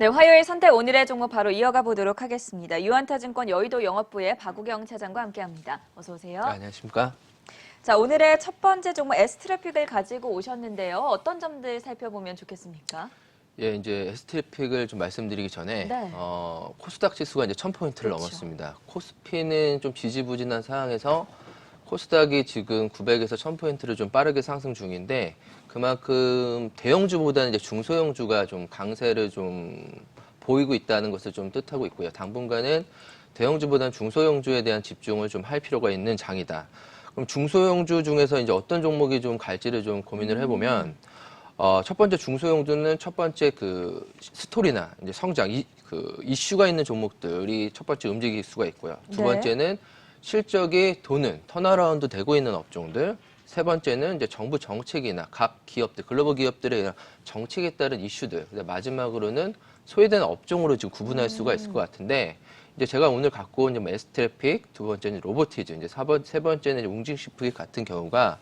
네, 화요일 선택 오늘의 종목 바로 이어가 보도록 하겠습니다. 유한타증권 여의도 영업부의 박우경 차장과 함께합니다. 어서 오세요. 네, 안녕하십니까? 자, 오늘의 첫 번째 종목 S트래픽을 가지고 오셨는데요. 어떤 점들 살펴보면 좋겠습니까? 예, 이제 S트래픽을 좀 말씀드리기 전에 네. 코스닥 지수가 이제 1000포인트를 그렇죠. 넘었습니다. 코스피는 좀 지지부진한 상황에서 코스닥이 지금 900에서 1000포인트를 좀 빠르게 상승 중인데 그만큼 대형주보다는 이제 중소형주가 좀 강세를 좀 보이고 있다는 것을 좀 뜻하고 있고요. 당분간은 대형주보다는 중소형주에 대한 집중을 좀 할 필요가 있는 장이다. 그럼 중소형주 중에서 이제 어떤 종목이 좀 갈지를 좀 고민을 해보면 첫 번째 중소형주는 첫 번째 그 스토리나 이제 성장, 그 이슈가 있는 종목들이 첫 번째 움직일 수가 있고요. 두 네. 번째는 실적이 도는 턴어라운드 되고 있는 업종들. 세 번째는 이제 정부 정책이나 각 기업들, 글로벌 기업들의 정책에 따른 이슈들. 마지막으로는 소외된 업종으로 지금 구분할 수가 있을 것 같은데 이제 제가 오늘 갖고 온 S트래픽, 두 번째는 로보티즈, 이제 세 번째는 웅진시프트 같은 경우가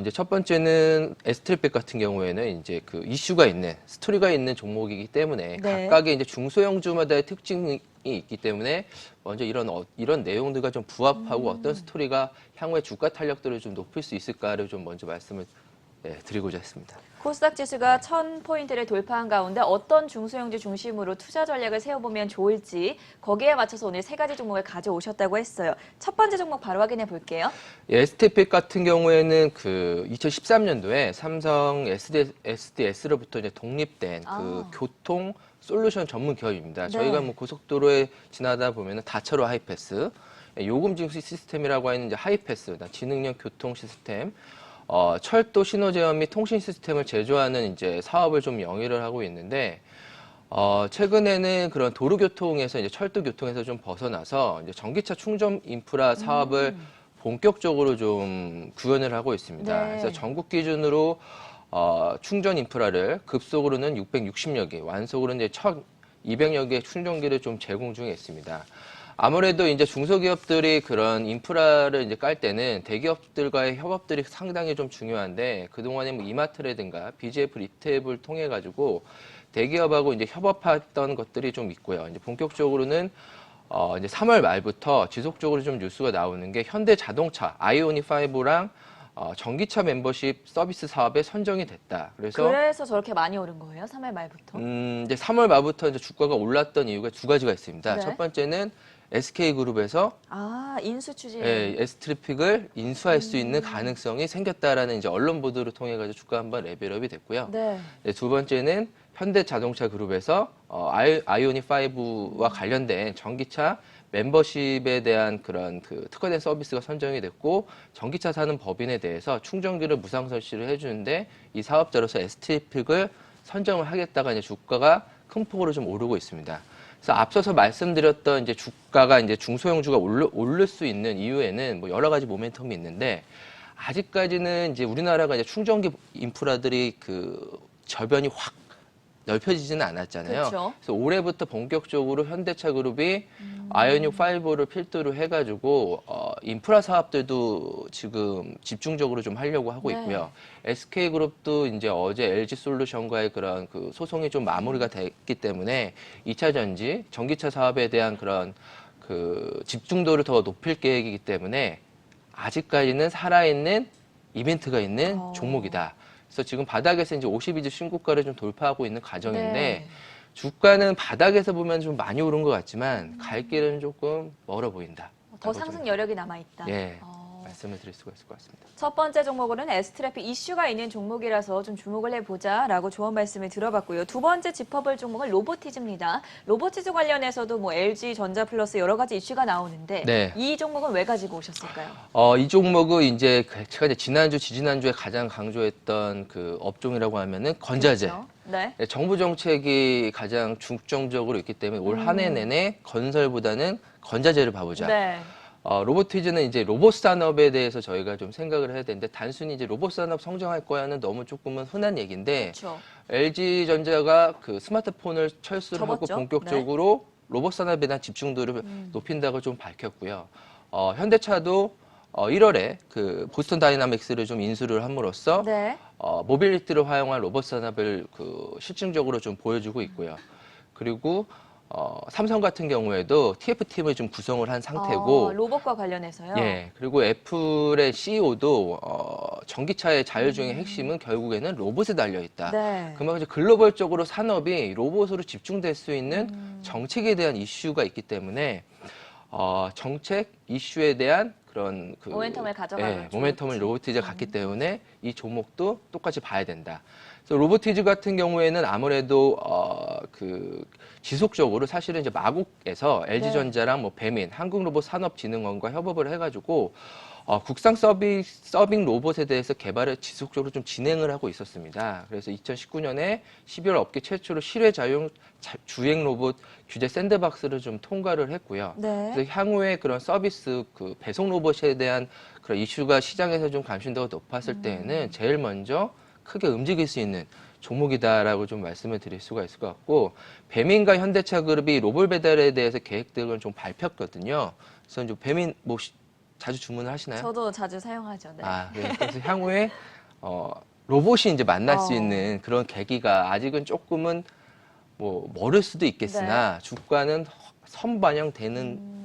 이제 첫 번째는 S트래픽 같은 경우에는 이제 그 이슈가 있는, 스토리가 있는 종목이기 때문에 네. 각각의 이제 중소형주마다의 특징이 있기 때문에 먼저 이런 내용들과 좀 부합하고 어떤 스토리가 향후에 주가 탄력도를 좀 높일 수 있을까를 좀 먼저 말씀을 드리고자 했습니다. 코스닥 지수가 1000포인트를 돌파한 가운데 어떤 중소형주 중심으로 투자 전략을 세워보면 좋을지 거기에 맞춰서 오늘 세 가지 종목을 가져오셨다고 했어요. 첫 번째 종목 바로 확인해 볼게요. 예, STP 같은 경우에는 그 2013년도에 삼성 SDS로부터 이제 독립된 그 교통 솔루션 전문 기업입니다. 네. 저희가 뭐 고속도로에 지나다 보면은 다차로 하이패스, 요금 징수 시스템이라고 하는 이제 하이패스, 지능형 교통 시스템, 철도 신호제어 및 통신 시스템을 제조하는 이제 사업을 좀 영위를 하고 있는데, 최근에는 그런 도로교통에서 이제 철도교통에서 좀 벗어나서 이제 전기차 충전 인프라 사업을 본격적으로 좀 구현을 하고 있습니다. 네. 그래서 전국 기준으로 충전 인프라를 급속으로는 660여 개, 완속으로는 이제 1,200여 개의 충전기를 좀 제공 중에 있습니다. 아무래도 이제 중소기업들이 그런 인프라를 이제 깔 때는 대기업들과의 협업들이 상당히 좀 중요한데 그동안에 뭐 이마트라든가 BGF 리테이블을 통해 가지고 대기업하고 이제 협업했던 것들이 좀 있고요. 이제 본격적으로는 이제 3월 말부터 지속적으로 좀 뉴스가 나오는 게 현대자동차 아이오닉 5랑 전기차 멤버십 서비스 사업에 선정이 됐다. 그래서 저렇게 많이 오른 거예요? 3월 말부터? 이제 3월 말부터 이제 주가가 올랐던 이유가 두 가지가 있습니다. 네. 첫 번째는 SK그룹에서 인수 추진. S트래픽을 인수할 수 있는 가능성이 생겼다라는 이제 언론 보도를 통해 가지고 주가 한번 레벨업이 됐고요. 네. 두 번째는 현대자동차 그룹에서 아이오닉 5와 관련된 전기차 멤버십에 대한 그런 그 특화된 서비스가 선정이 됐고 전기차 사는 법인에 대해서 충전기를 무상 설치를 해주는데 이 사업자로서 S트래픽을 선정을 하겠다가 이제 주가가 큰 폭으로 좀 오르고 있습니다. 그래서 앞서서 말씀드렸던 이제 주가가 이제 중소형주가 오를 수 있는 이유에는 뭐 여러 가지 모멘텀이 있는데 아직까지는 이제 우리나라가 이제 충전기 인프라들이 그 저변이 확 넓혀지지는 않았잖아요. 그렇죠. 그래서 올해부터 본격적으로 현대차 그룹이 아이오닉 5를 필두로 해가지고 인프라 사업들도 지금 집중적으로 좀 하려고 하고 네. 있고요. SK 그룹도 이제 어제 LG 솔루션과의 그런 그 소송이 좀 마무리가 됐기 때문에 2차 전지, 전기차 사업에 대한 그런 그 집중도를 더 높일 계획이기 때문에 아직까지는 살아있는 이벤트가 있는 종목이다. 그래서 지금 바닥에서 이제 52주 신고가를 좀 돌파하고 있는 과정인데 네. 주가는 바닥에서 보면 좀 많이 오른 것 같지만 갈 길은 조금 멀어 보인다. 더 상승 여력이 남아있다. 예, 말씀을 드릴 수가 있을 것 같습니다. 첫 번째 종목으로는 S트래픽 이슈가 있는 종목이라서 좀 주목을 해보자라고 조언 말씀을 들어봤고요. 두 번째 짚어볼 종목은 로보티즈입니다. 로보티즈 관련해서도 뭐 LG 전자 플러스 여러 가지 이슈가 나오는데 네. 이 종목은 왜 가지고 오셨을까요? 이 종목은 이제 제가 이제 지난주, 지지난주에 가장 강조했던 그 업종이라고 하면은 건자재. 그렇죠? 네. 네, 정부 정책이 가장 중점적으로 있기 때문에 올 한 해 내내 건설보다는 건자재를 봐보자. 네. 로보티즈는 이제 로봇 산업에 대해서 저희가 좀 생각을 해야 되는데 단순히 이제 로봇 산업 성장할 거야는 너무 조금은 흔한 얘기인데 그렇죠. LG전자가 그 스마트폰을 철수를 하고 접었죠? 본격적으로 로봇 산업에 대한 집중도를 높인다고 좀 밝혔고요. 현대차도 1월에 그 보스턴 다이나믹스를 좀 인수를 함으로써 네. 모빌리티를 활용한 로봇 산업을 그 실증적으로 좀 보여주고 있고요. 그리고 삼성 같은 경우에도 TF팀을 좀 구성을 한 상태고, 로봇과 관련해서요. 예, 그리고 애플의 CEO도 전기차의 자율주행의 핵심은 결국에는 로봇에 달려 있다. 네. 그만큼 이제 글로벌적으로 산업이 로봇으로 집중될 수 있는 정책에 대한 이슈가 있기 때문에 정책 이슈에 대한 그런 모멘텀을 가져가는 모멘텀을 로보티즈가 갖기 때문에 이 종목도 똑같이 봐야 된다. 그래서 로보티즈 같은 경우에는 아무래도 지속적으로 사실은 이제 마곡에서 LG전자랑 뭐 배민, 한국로봇산업진흥원과 협업을 해가지고 국산 서빙 로봇에 대해서 개발을 지속적으로 좀 진행을 하고 있었습니다. 그래서 2019년에 12월 업계 최초로 실외 주행 로봇 규제 샌드박스를 좀 통과를 했고요. 네. 그래서 향후에 그런 서비스 배송 로봇에 대한 그런 이슈가 시장에서 좀 관심도가 높았을 때에는 제일 먼저 크게 움직일 수 있는 종목이다라고 좀 말씀을 드릴 수가 있을 것 같고, 배민과 현대차 그룹이 로봇 배달에 대해서 계획들을 좀 밝혔거든요. 그래서 이제 배민 뭐 자주 주문을 하시나요? 저도 자주 사용하죠. 네. 네. 그래서 향후에 로봇이 이제 만날 수 어. 있는 그런 계기가 아직은 조금은 뭐 멀을 수도 있겠으나 주가는 선반영되는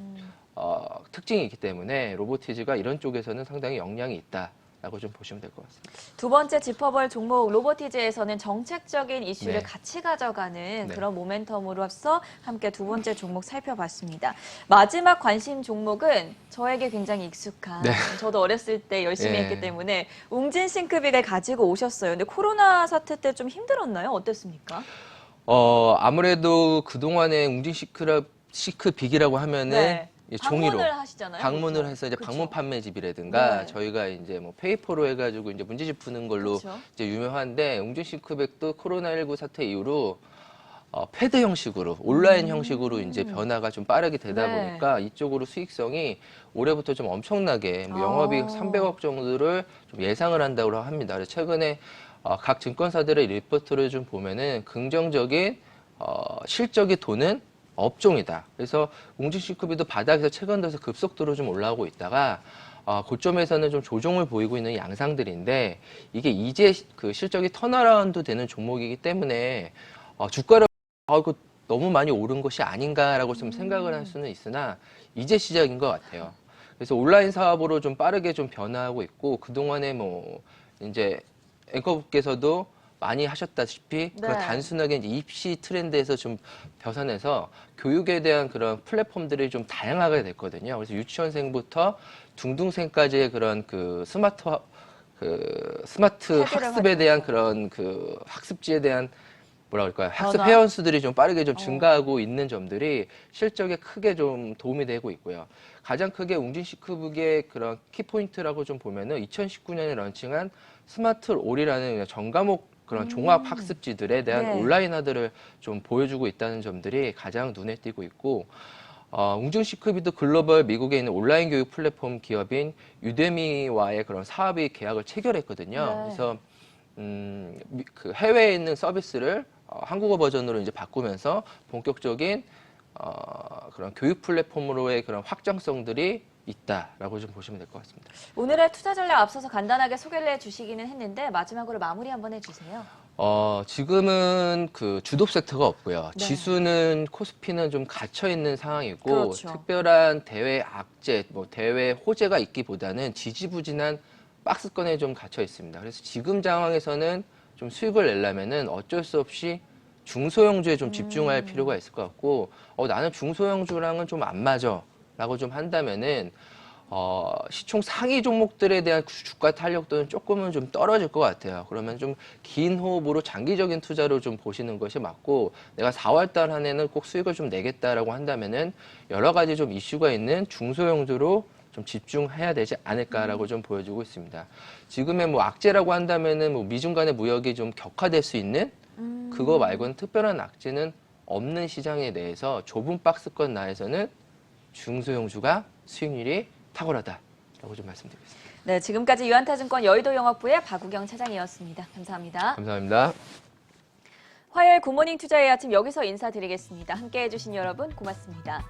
특징이 있기 때문에 로보티즈가 이런 쪽에서는 상당히 역량이 있다라고 좀 보시면 될 것 같습니다. 두 번째 짚어볼 종목 로보티즈에서는 정책적인 이슈를 네. 같이 가져가는 네. 그런 모멘텀으로서 함께 두 번째 종목 살펴봤습니다. 마지막 관심 종목은 저에게 굉장히 익숙한, 네. 저도 어렸을 때 열심히 예. 했기 때문에 웅진 싱크빅을 가지고 오셨어요. 근데 코로나 사태 때 좀 힘들었나요? 어땠습니까? 아무래도 그동안에 웅진 시크빅이라고 하면은 네. 이 종이로 방문을 하시잖아요. 방문을 보통. 해서 이제 그쵸? 방문 판매집이라든가 네. 저희가 이제 뭐 페이퍼로 해가지고 이제 문제집 푸는 걸로 그쵸? 이제 유명한데, 웅진 시크백도 코로나19 사태 이후로 패드 형식으로 온라인 형식으로 이제 변화가 좀 빠르게 되다 네. 보니까 이쪽으로 수익성이 올해부터 좀 엄청나게 뭐 아. 영업이익 300억 정도를 좀 예상을 한다고 합니다. 그래서 최근에 각 증권사들의 리포트를 좀 보면은 긍정적인 실적이 도는 업종이다. 그래서 웅진시크비도 바닥에서 최근 들어서 급속도로 좀 올라오고 있다가 고점에서는 좀 조정을 보이고 있는 양상들인데, 이게 이제 그 실적이 턴어라운드 되는 종목이기 때문에 주가를 이거 너무 많이 오른 것이 아닌가라고 좀 생각을 할 수는 있으나 이제 시작인 것 같아요. 그래서 온라인 사업으로 좀 빠르게 좀 변화하고 있고, 그동안에 뭐 이제 앵커분께서도 많이 하셨다시피 그런 단순하게 이제 입시 트렌드에서 좀 벗어나서 교육에 대한 그런 플랫폼들이 좀 다양하게 됐거든요. 그래서 유치원생부터 중등생까지의 그런 스마트 학습에 대한 그런 학습지에 대한 뭐라 그럴까요? 학습 회원 수들이 좀 빠르게 좀 증가하고 있는 점들이 실적에 크게 좀 도움이 되고 있고요. 가장 크게 웅진 시크북의 그런 키포인트라고 좀 보면은 2019년에 런칭한 스마트 올이라는 전과목 그런 종합 학습지들에 대한 온라인화들을 좀 보여주고 있다는 점들이 가장 눈에 띄고 있고, 웅진 시크비도 글로벌 미국에 있는 온라인 교육 플랫폼 기업인 유데미와의 그런 사업이 계약을 체결했거든요. 그래서 그 해외에 있는 서비스를 한국어 버전으로 이제 바꾸면서 본격적인 그런 교육 플랫폼으로의 그런 확장성들이 있다라고 좀 보시면 될 것 같습니다. 오늘의 투자 전략 앞서서 간단하게 소개를 해주시기는 했는데 마지막으로 마무리 한번 해주세요. 지금은 그 주독 섹터가 없고요. 네. 지수는 코스피는 좀 갇혀 있는 상황이고, 그렇죠. 특별한 대외 악재, 뭐 대외 호재가 있기보다는 지지부진한 박스권에 좀 갇혀 있습니다. 그래서 지금 상황에서는 좀 수익을 내려면은 어쩔 수 없이 중소형주에 좀 집중할 필요가 있을 것 같고, 나는 중소형주랑은 좀 안 맞아라고 좀 한다면은 시총 상위 종목들에 대한 주가 탄력도는 조금은 좀 떨어질 것 같아요. 그러면 좀 긴 호흡으로 장기적인 투자로 좀 보시는 것이 맞고, 내가 4월 달 한해는 꼭 수익을 좀 내겠다라고 한다면은 여러 가지 좀 이슈가 있는 중소형주로 좀 집중해야 되지 않을까라고 좀 보여주고 있습니다. 지금의 뭐 악재라고 한다면은 뭐 미중 간의 무역이 좀 격화될 수 있는 그거 말고는 특별한 악재는 없는 시장에 대해서 좁은 박스권 나에서는 중소형주가 수익률이 탁월하다라고 좀 말씀드리겠습니다. 네, 지금까지 유한타증권 여의도영업부의 박우경 차장이었습니다. 감사합니다. 감사합니다. 화요일 굿모닝 투자의 아침 여기서 인사드리겠습니다. 함께해 주신 여러분 고맙습니다.